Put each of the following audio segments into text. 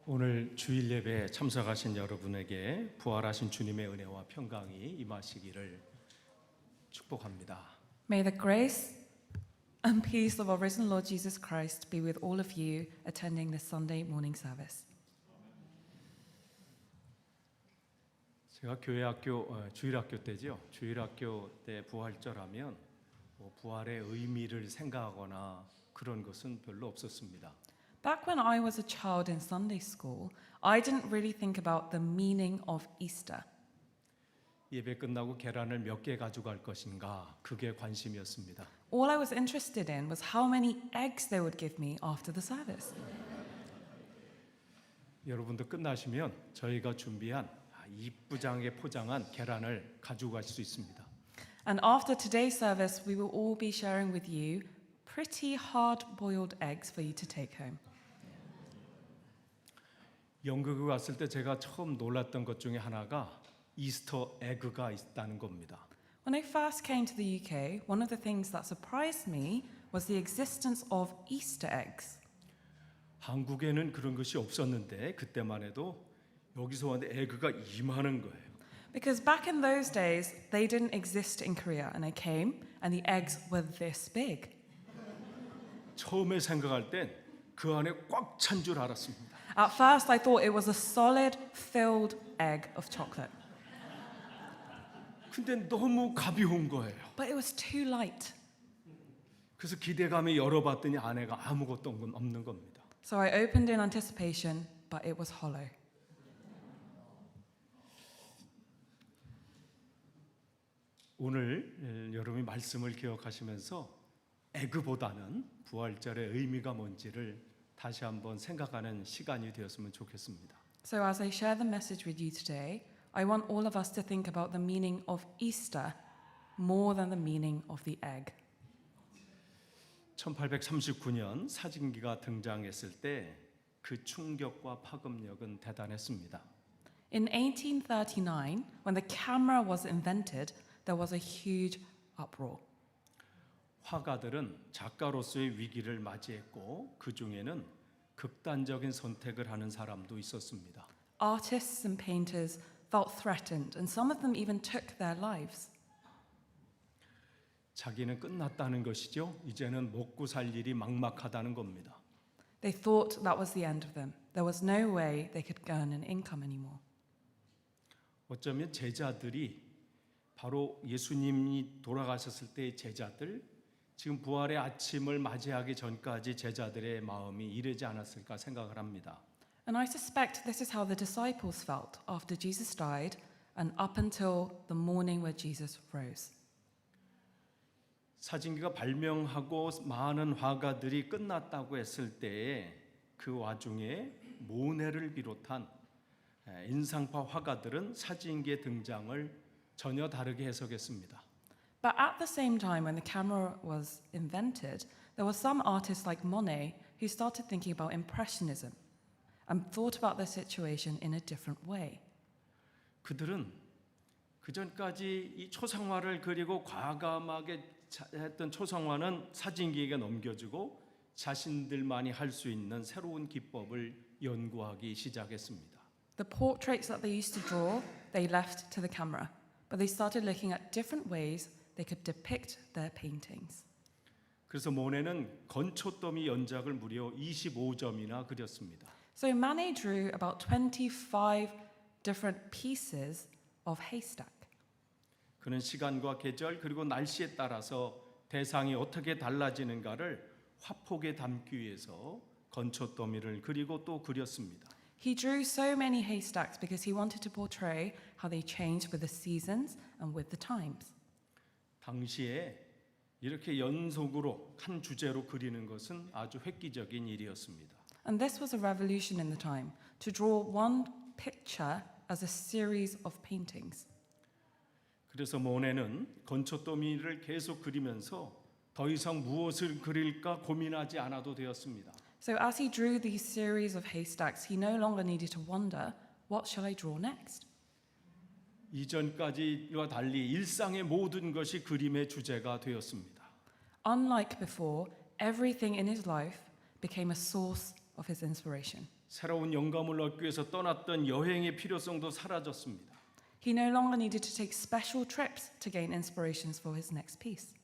오늘 주일 예배에 참석하신 여러분에게 부활하신 주님의 은혜와 평강이 임하시기를 축복합니다. May the grace and peace of our risen Lord Jesus Christ be with all of you attending this Sunday morning service. 제가 주일학교 때죠. 주일학교 때 부활절하면 부활의 의미를 생각하거나 그런 것은 별로 없었습니다. Back when I was a child in Sunday school, I didn't really think about the meaning of Easter. 예배 끝나고 계란을 몇 개 가져갈 것인가 그게 관심이었습니다. All I was interested in was how many eggs they would give me after the service. 여러분도 끝나시면 저희가 준비한 이쁘장하게 포장한 계란을 가지고 갈 수 있습니다. And after today's service, we will all be sharing with you pretty hard-boiled eggs for you to take home. 영국에 왔을 때 제가 처음 놀랐던 것 중에 하나가 이스터 에그가 있다는 겁니다. When I first came to the UK, one of the things that surprised me was the existence of Easter eggs. 한국에는 그런 것이 없었는데 그때만 해도 여기서 왔는데 에그가 이만한 거예요. Because back in those days, they didn't exist in Korea, and I came, and the eggs were this big. 처음에 생각할 땐 그 안에 꽉 찬 줄 알았습니다. At first, I thought it was a solid, filled egg of chocolate. 근데 너무 가벼운 거예요. But it was too light. 그래서 기대감에 열어봤더니 안에가 아무것도 없는 겁니다. So I opened in anticipation, but it was hollow. 오늘 여러분이 말씀을 기억하시면서 에그보다는 부활절의 의미가 뭔지를 다시 한번 생각하는 시간이 되었으면 좋겠습니다. So as I share the message with you today, I want all of us to think about the meaning of Easter more than the meaning of the egg. 1839년 사진기가 등장했을 때 그 충격과 파급력은 대단했습니다. In 1839, when the camera was invented, there was a huge uproar. 화가들은 작가로서의 위기를 맞이했고 그 중에는 극단적인 선택을 하는 사람도 있었습니다. Artists and painters felt threatened, and some of them even took their lives. 자기는 끝났다는 것이죠. 이제는 먹고 살 일이 막막하다는 겁니다. They thought that was the end of them. There was no way they could earn an income anymore. 어쩌면 제자들이 바로 예수님이 돌아가셨을 때의 제자들, 지금 부활의 아침을 맞이하기 전까지 제자들의 마음이 이러지 않았을까 생각을 합니다. And I suspect this is how the disciples felt after Jesus died and up until the morning where Jesus rose. 사진기가 발명하고 많은 화가들이 끝났다고 했을 때에 그 와중에 모네를 비롯한 인상파 화가들은 사진기의 등장을 전혀 다르게 해석했습니다. But at the same time, when the camera was invented, there were some artists like Monet who started thinking about Impressionism and thought about the situation in a different way. 그들은 그 전까지 이 초상화를 그리고 과감하게 했던 초상화는 사진기에게 넘겨주고 자신들만이 할 수 있는 새로운 기법을 연구하기 시작했습니다. The portraits that they used to draw, they left to the camera, but they started looking at different ways they could depict their paintings. 그래서 모네는 건초더미 연작을 무려 25점이나 그렸습니다. So Manet drew about 25 different pieces of haystack. 그는 시간과 계절 그리고 날씨에 따라서 대상이 어떻게 달라지는가를 화폭에 담기 위해서 건초더미를 그리고 또 그렸습니다. He drew so many haystacks because he wanted to portray how they changed with the seasons and with the times. 당시에 이렇게 연속으로 한 주제로 그리는 것은 아주 획기적인 일이었습니다. And this was a revolution in the time, to draw one picture as a series of paintings. 그래서 모네는 건초더미를 계속 그리면서 더 이상 무엇을 그릴까 고민하지 않아도 되었습니다. So as he drew these series of haystacks, he no longer needed to wonder, what shall I draw next? 이전까지와 달리 일상의 모든 것이 그림의 주제가 되었습니다. Unlike before, everything in his life became a source of his inspiration. 새로운 영감을 얻기 위해서 떠났던 여행의 필요성도 사라졌습니다. He no longer needed to take special trips to gain inspirations for his next piece.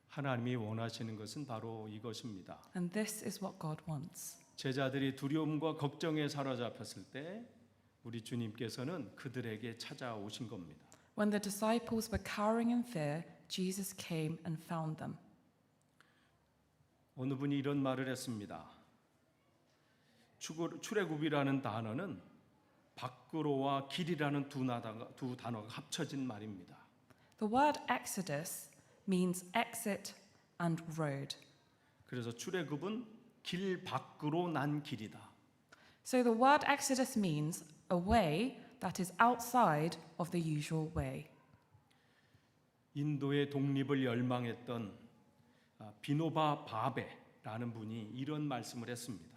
하나님이 원하시는 것은 바로 이것입니다. And this is what God wants. 제자들이 두려움과 걱정에 사로잡혔을 때 우리 주님께서는 그들에게 찾아오신 겁니다. When the disciples were cowering in fear, Jesus came and found them. 어느 분이 이런 말을 했습니다. 출애굽이라는 단어는 밖으로와 길이라는 두 단어가 합쳐진 말입니다. The word Exodus means exit and road. 그래서 출애굽은 길 밖으로 난 길이다. So the word Exodus means a way that is outside of the usual way. 인도의 독립을 열망했던 비노바 바베라는 분이 이런 말씀을 했습니다.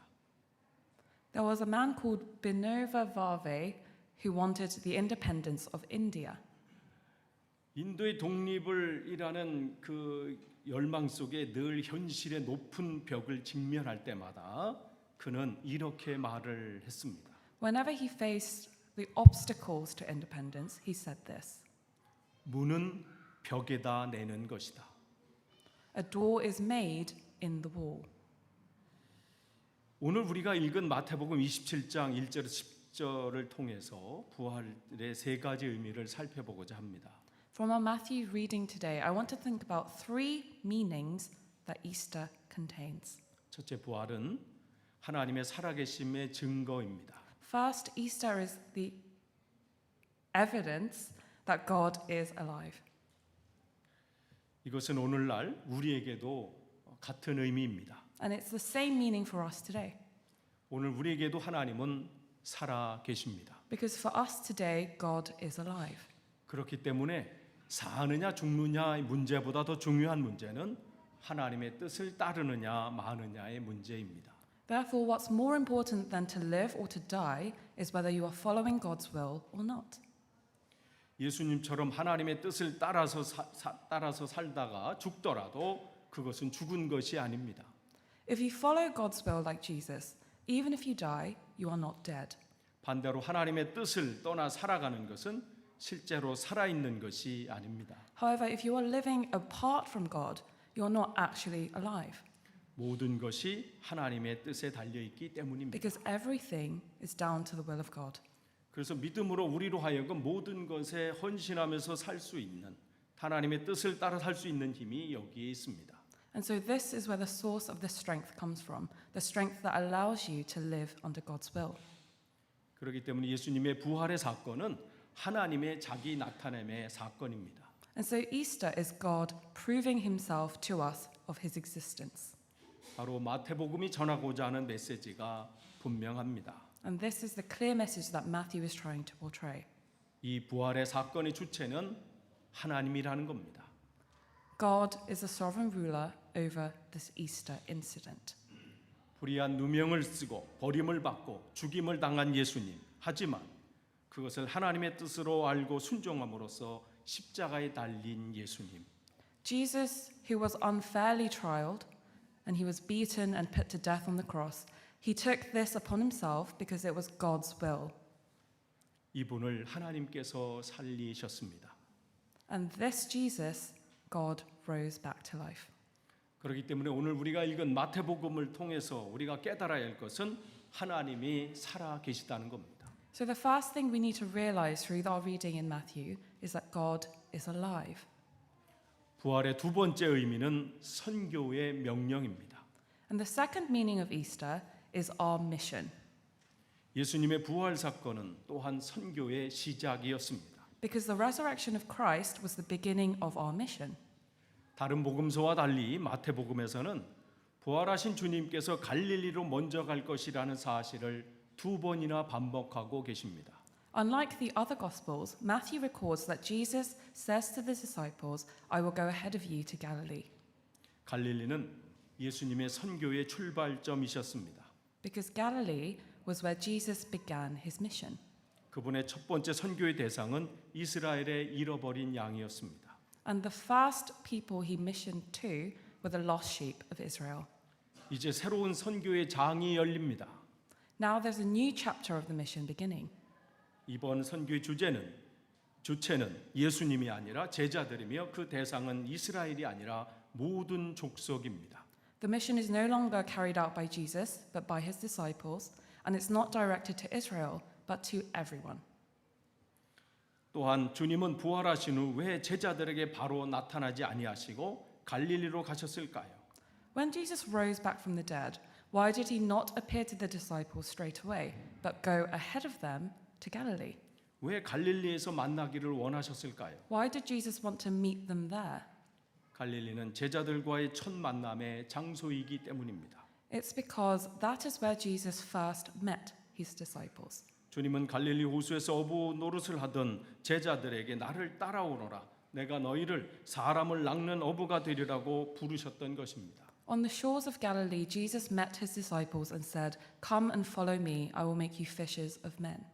There was a man called Binova Bhave who wanted the independence of India. 인도의 독립을 이라는 그 열망 속에 늘 현실의 높은 벽을 직면할 때마다 그는 이렇게 말을 했습니다. Whenever he faced the obstacles to independence, he said this: 문은 벽에다 내는 것이다. A door is made in the wall. 오늘 우리가 읽은 마태복음 27장 1절 10절을 통해서 부활의 세 가지 의미를 살펴보고자 합니다. From our Matthew reading today, I want to think about three meanings that Easter contains. 첫째, 부활은 하나님의 살아계심의 증거입니다. First, Easter is the evidence that God is alive. 이것은 오늘날 우리에게도 같은 의미입니다. And it's the same meaning for us today. 오늘 우리에게도 하나님은 살아 계십니다. Because for us today, God is alive. 그렇기 때문에 사느냐 죽느냐의 문제보다 더 중요한 문제는 하나님의 뜻을 따르느냐 마느냐의 문제입니다. Therefore, what's more important than to live or to die is whether you are following God's will or not. 예수님처럼 하나님의 뜻을 따라서 살다가 죽더라도 그것은 죽은 것이 아닙니다. If you follow God's will like Jesus, even if you die, you are not dead. 반대로 하나님의 뜻을 떠나 살아가는 것은 실제로 살아있는 것이 아닙니다. However, if you are living apart from God, you are not actually alive. 모든 것이 하나님의 뜻에 달려있기 때문입니다. Because everything is down to the will of God. 그래서 믿음으로 우리로 하여금 모든 것에 헌신하면서 살 수 있는 하나님의 뜻을 따라 살 수 있는 힘이 여기에 있습니다. And so this is where the source of this strength comes from, the strength that allows you to live under God's will. 그렇기 때문에 예수님의 부활의 사건은 하나님의 자기 나타냄의 사건입니다. And so Easter is God proving himself to us of his existence. 바로 마태복음이 전하고자 하는 메시지가 분명합니다. And this is the clear message that Matthew is trying to portray. 이 부활의 사건의 주체는 하나님이라는 겁니다. God is a sovereign ruler over this Easter incident. 불의한 누명을 쓰고 버림을 받고 죽임을 당한 예수님. 하지만 그것을 하나님의 뜻으로 알고 순종함으로써 십자가에 달린 예수님. Jesus, who was unfairly trialed, and he was beaten and put to death on the cross, he took this upon himself because it was God's will. 이분을 하나님께서 살리셨습니다. And this Jesus, God rose back to life. 그렇기 때문에 오늘 우리가 읽은 마태복음을 통해서 우리가 깨달아야 할 것은 하나님이 살아 계시다는 겁니다. So the first thing we need to realize through our reading in Matthew is that God is alive. 부활의 두 번째 의미는 선교의 명령입니다. And the second meaning of Easter is our mission. 예수님의 부활 사건은 또한 선교의 시작이었습니다. Because the resurrection of Christ was the beginning of our mission. 다른 복음서와 달리 마태복음에서는 부활하신 주님께서 갈릴리로 먼저 갈 것이라는 사실을 두 번이나 반복하고 계십니다. Unlike the other Gospels, Matthew records that Jesus says to the disciples, I will go ahead of you to Galilee. 갈릴리는 예수님의 선교의 출발점이셨습니다. Because Galilee was where Jesus began his mission. 그분의 첫 번째 선교의 대상은 이스라엘의 잃어버린 양이었습니다. And the first people he missioned to were the lost sheep of Israel. 이제 새로운 선교의 장이 열립니다. Now there's a new chapter of the mission beginning. 이번 선교의 주체는 예수님이 아니라 제자들이며 그 대상은 이스라엘이 아니라 모든 족속입니다. The mission is no longer carried out by Jesus, but by his disciples, and it's not directed to Israel, but to everyone. 또한 주님은 부활하신 후 왜 제자들에게 바로 나타나지 아니하시고 갈릴리로 가셨을까요? When Jesus rose back from the dead, why did he not appear to the disciples straight away, but go ahead of them to Galilee? 왜 갈릴리에서 만나기를 원하셨을까요? Why did Jesus want to meet them there? 갈릴리는 제자들과의 첫 만남의 장소이기 때문입니다. It's because that is where Jesus first met his disciples. 주님은 갈릴리 호수에서 어부 노릇을 하던 제자들에게 나를 따라오너라. 내가 너희를 사람을 낚는 어부가 되리라고 부르셨던 것입니다. On the shores of Galilee, Jesus met his disciples and said, "Come and follow me, I will make you fishers of men."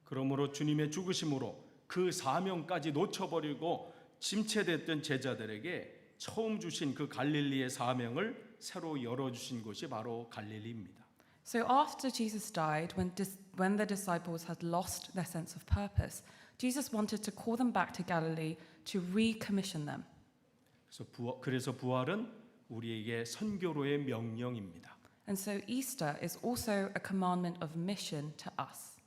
그러므로 주님의 죽으심으로 그 사명까지 놓쳐버리고 침체됐던 제자들에게 처음 주신 그 갈릴리의 사명을 새로 열어주신 곳이 바로 갈릴리입니다. So after Jesus died, when the disciples had lost their sense of purpose, Jesus wanted to call them back to Galilee to recommission them. 그래서 부활은 우리에게 선교로의 명령입니다. And so Easter is also a commandment of mission to us.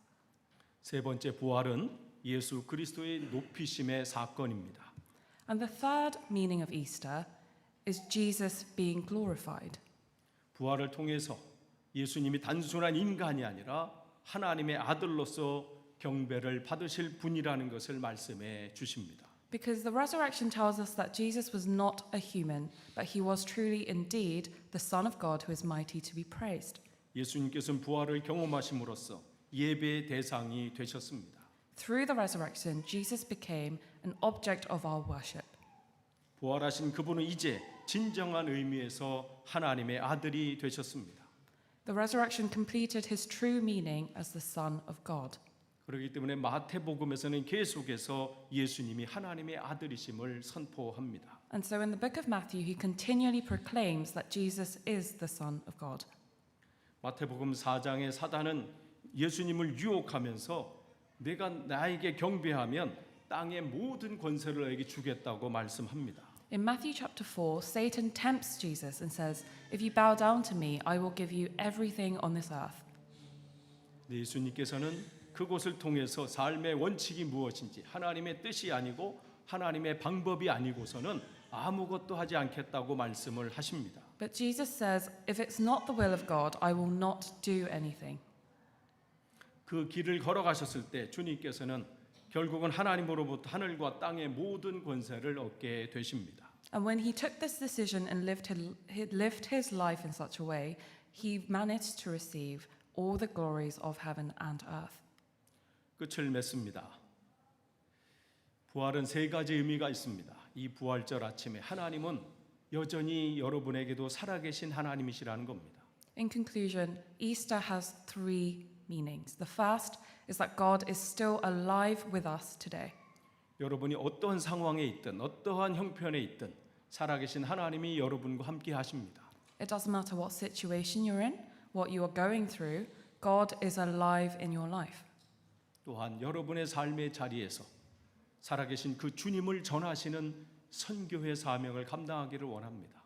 세 번째 부활은 예수 그리스도의 높이심의 사건입니다. And the third meaning of Easter is Jesus being glorified. 부활을 통해서 예수님이 단순한 인간이 아니라 하나님의 아들로서 경배를 받으실 분이라는 것을 말씀해 주십니다. Because the resurrection tells us that Jesus was not a human, but he was truly indeed the Son of God who is mighty to be praised. 예수님께서는 부활을 경험하심으로써 예배의 대상이 되셨습니다. Through the resurrection, Jesus became an object of our worship. 부활하신 그분은 이제 진정한 의미에서 하나님의 아들이 되셨습니다. The resurrection completed his true meaning as the Son of God. 그렇기 때문에 마태복음에서는 계속해서 예수님이 하나님의 아들이심을 선포합니다. And so in the book of Matthew, he continually proclaims that Jesus is the Son of God. 마태복음 4장의 사단은 예수님을 유혹하면서 내가 나에게 경배하면 땅의 모든 권세를 너에게 주겠다고 말씀합니다. In Matthew chapter 4, Satan tempts Jesus and says, "If you bow down to me, I will give you everything on this earth." 예수님께서는 그곳을 통해서 삶의 원칙이 무엇인지 하나님의 뜻이 아니고 하나님의 방법이 아니고서는 아무것도 하지 않겠다고 말씀을 하십니다. But Jesus says, "If it's not the will of God, I will not do anything." 그 길을 걸어가셨을 때 주님께서는 결국은 하나님으로부터 하늘과 땅의 모든 권세를 얻게 되십니다. And when he took this decision and lived his life in such a way, he managed to receive all the glories of heaven and earth. 끝을 맺습니다. 부활은 세 가지 의미가 있습니다. 이 부활절 아침에 하나님은 여전히 여러분에게도 살아계신 하나님이시라는 겁니다. In conclusion, Easter has three meanings. The first is that God is still alive with us today. 여러분이 어떠한 상황에 있든 어떠한 형편에 있든 살아계신 하나님이 여러분과 함께 하십니다. It doesn't matter what situation you're in, what you are going through, God is alive in your life. 또한 여러분의 삶의 자리에서 살아계신 그 주님을 전하시는 선교의 사명을 감당하기를 원합니다.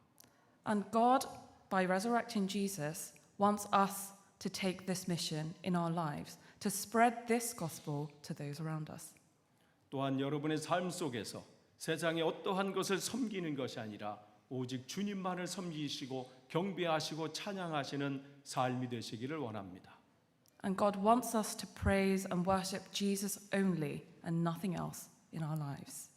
And God, by resurrecting Jesus, wants us to take this mission in our lives, to spread this gospel to those around us. 또한 여러분의 삶 속에서 세상의 어떠한 것을 섬기는 것이 아니라 오직 주님만을 섬기시고 경배하시고 찬양하시는 삶이 되시기를 원합니다. And God wants us to praise and worship Jesus only and nothing else in our lives.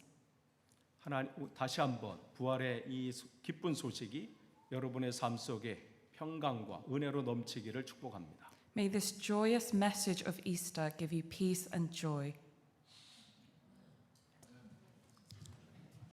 하나님 다시 한번 부활의 이 기쁜 소식이 여러분의 삶 속에 평강과 은혜로 넘치기를 축복합니다. May this joyous message of Easter give you peace and joy